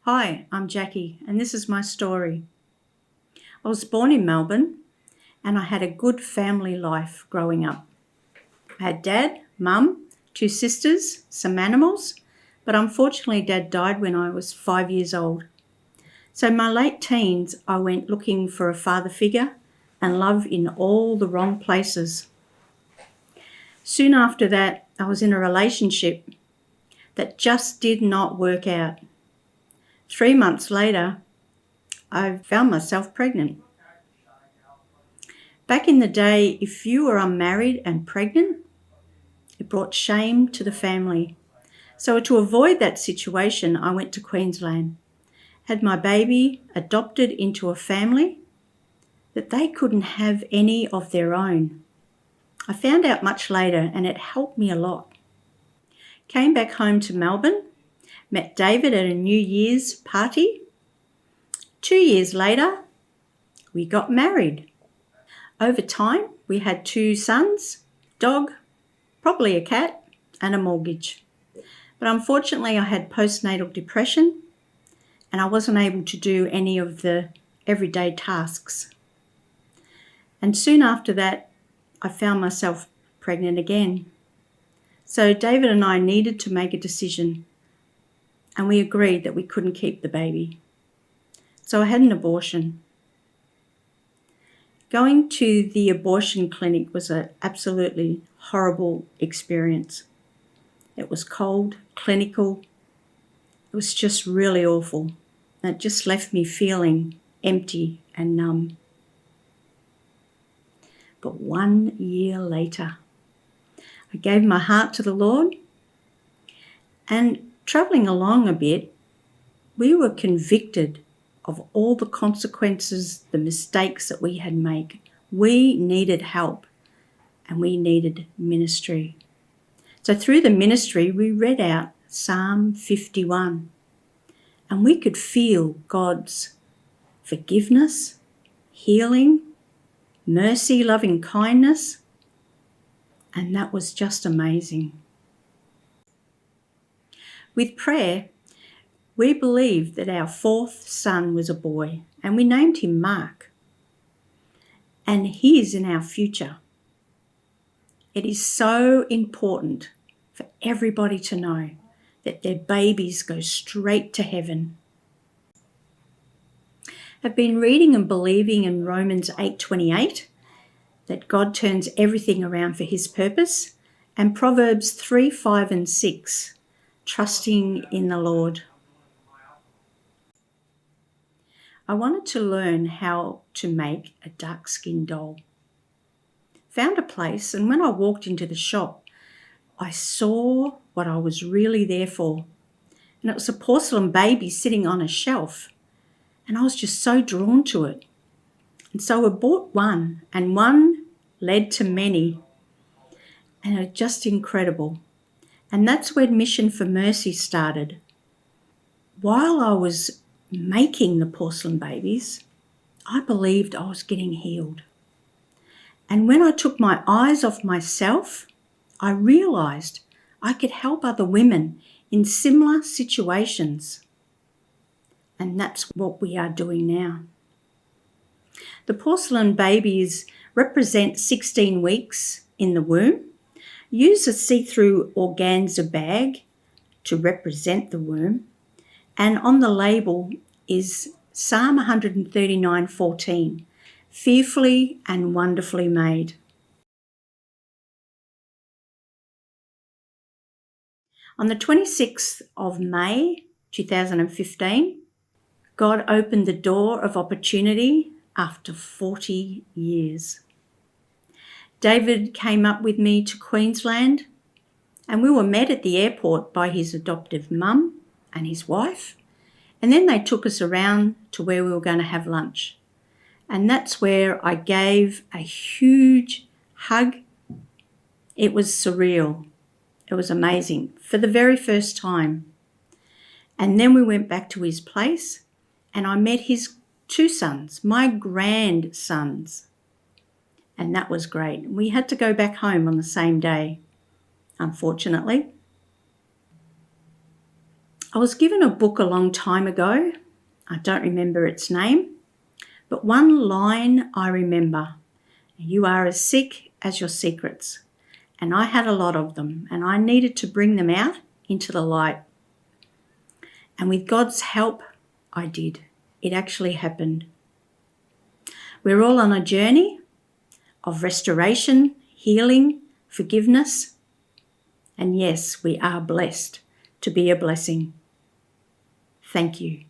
Hi, I'm Jacqui, and this is my story. I was born in Melbourne, and I had a good family life growing up. I had dad, mum, two sisters, some animals, but unfortunately dad died when I was 5 years old. So in my late teens, I went looking for a father figure and love in all the wrong places. Soon after that, I was in a relationship that just did not work out. 3 months later, I found myself pregnant. Back in the day, if you were unmarried and pregnant, it brought shame to the family. So to avoid that situation, I went to Queensland, had my baby adopted into a family that they couldn't have any of their own. I found out much later, and it helped me a lot. Came back home to Melbourne, met David at a New Year's party. 2 years later, we got married. Over time, we had 2 sons, dog, probably a cat, and a mortgage. But unfortunately, I had postnatal depression and I wasn't able to do any of the everyday tasks. And soon after that, I found myself pregnant again. So David and I needed to make a decision, and we agreed that we couldn't keep the baby. So I had an abortion. Going to the abortion clinic was an absolutely horrible experience. It was cold, clinical. It was just really awful. And it just left me feeling empty and numb. But 1 year later, I gave my heart to the Lord, and travelling along a bit, we were convicted of all the consequences, the mistakes that we had made. We needed help and we needed ministry. So through the ministry, we read out Psalm 51, and we could feel God's forgiveness, healing, mercy, loving kindness, and that was just amazing. With prayer, we believed that our 4th son was a boy, and we named him Mark. And he is in our future. It is so important for everybody to know that their babies go straight to heaven. I've been reading and believing in Romans 8:28 that God turns everything around for his purpose, and Proverbs 3, 5 and 6, trusting in the Lord. I wanted to learn how to make a dark-skinned doll. Found a place, and when I walked into the shop, I saw what I was really there for. And it was a porcelain baby sitting on a shelf. And I was just so drawn to it. And so I bought one, and one led to many. And it was just incredible. And that's when Mission4Mercy started. While I was making the porcelain babies, I believed I was getting healed. And when I took my eyes off myself, I realised I could help other women in similar situations. And that's what we are doing now. The porcelain babies represent 16 weeks in the womb. Use a see-through organza bag to represent the womb. And on the label is Psalm 139:14, fearfully and wonderfully made. On the 26th of May 2015, God opened the door of opportunity after 40 years. David came up with me to Queensland, and we were met at the airport by his adoptive mum and his wife, and then they took us around to where we were going to have lunch. And that's where I gave a huge hug. It was surreal. It was amazing for the very first time. And then we went back to his place, and I met his 2 sons, my grandsons. And that was great. We had to go back home on the same day, unfortunately. I was given a book a long time ago. I don't remember its name, but one line I remember: "You are as sick as your secrets." And I had a lot of them, and I needed to bring them out into the light. And with God's help, I did. It actually happened. We're all on a journey of restoration, healing, forgiveness. And yes, we are blessed to be a blessing. Thank you.